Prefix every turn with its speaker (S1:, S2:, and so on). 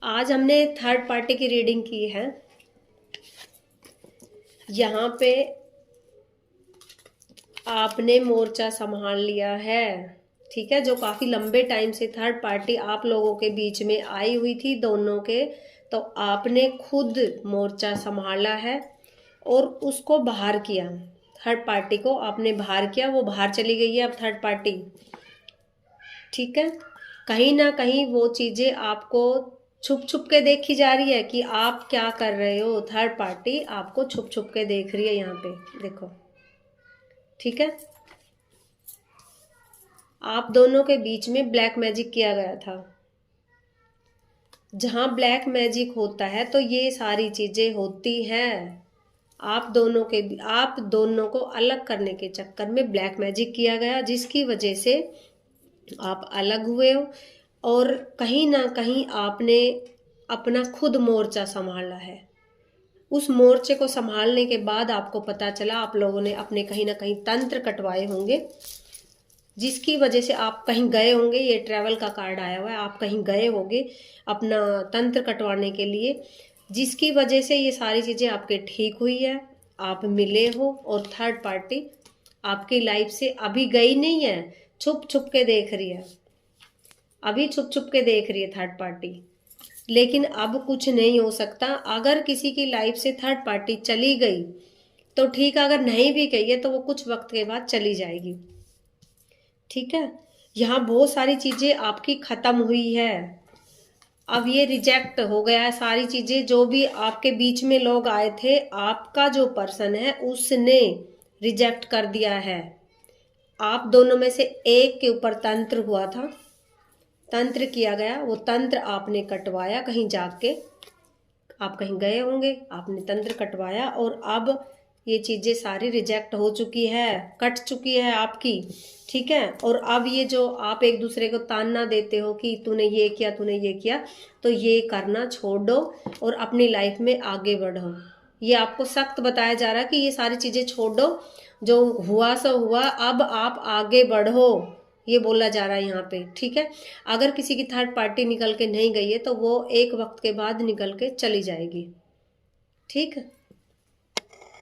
S1: आज हमने third party की रीडिंग की है। यहाँ पे आपने मोर्चा संभाल लिया है, ठीक है। जो काफी लंबे टाइम से थर्ड पार्टी आप लोगों के बीच में आई हुई थी दोनों के, तो आपने खुद मोर्चा संभाला है और उसको बाहर किया। थर्ड पार्टी को आपने बाहर किया, वो बाहर चली गई है अब थर्ड पार्टी, ठीक है। कहीं ना कहीं वो चीजें आपको छुप छुप के देखी जा रही है कि आप क्या कर रहे हो। थर्ड पार्टी आपको छुप छुप के देख रही है, यहाँ पे देखो, ठीक है। आप दोनों के बीच में ब्लैक मैजिक किया गया था। जहां ब्लैक मैजिक होता है तो ये सारी चीजें होती हैं। आप दोनों को अलग करने के चक्कर में ब्लैक मैजिक किया गया, जिसकी वजह से आप अलग हुए हो। और कहीं ना कहीं आपने अपना खुद मोर्चा संभाला है। उस मोर्चे को संभालने के बाद आपको पता चला आप लोगों ने अपने कहीं ना कहीं तंत्र कटवाए होंगे, जिसकी वजह से आप कहीं गए होंगे। ये ट्रैवल का कार्ड आया हुआ है, आप कहीं गए होंगे अपना तंत्र कटवाने के लिए, जिसकी वजह से ये सारी चीजें आपके ठीक हुई है। आप मिले हो और थर्ड पार्टी आपकी लाइफ से अभी गई नहीं है, छुप छुप के देख रही है। अभी छुप छुप के देख रही है थर्ड पार्टी, लेकिन अब कुछ नहीं हो सकता। अगर किसी की लाइफ से थर्ड पार्टी चली गई तो ठीक है, अगर नहीं भी गई है तो वो कुछ वक्त के बाद चली जाएगी, ठीक है। यहाँ बहुत सारी चीजें आपकी खत्म हुई है। अब ये रिजेक्ट हो गया है सारी चीजें। जो भी आपके बीच में लोग आए थे, आपका जो पर्सन है उसने रिजेक्ट कर दिया है। आप दोनों में से एक के ऊपर तंत्र हुआ था, तंत्र किया गया, वो तंत्र आपने कटवाया कहीं जाके। आप कहीं गए होंगे, आपने तंत्र कटवाया और अब ये चीजें सारी रिजेक्ट हो चुकी है, कट चुकी है आपकी, ठीक है। और अब ये जो आप एक दूसरे को ताना देते हो कि तूने ये किया तूने ये किया, तो ये करना छोड़ दो और अपनी लाइफ में आगे बढ़ो। ये आपको सख्त बताया जा रहा है कि ये सारी चीजें छोड़ दो, जो हुआ सो हुआ, अब आप आगे बढ़ो, ये बोला जा रहा है यहाँ पे, ठीक है। अगर किसी की थर्ड पार्टी निकल के नहीं गई है तो वो एक वक्त के बाद निकल के चली जाएगी, ठीक है।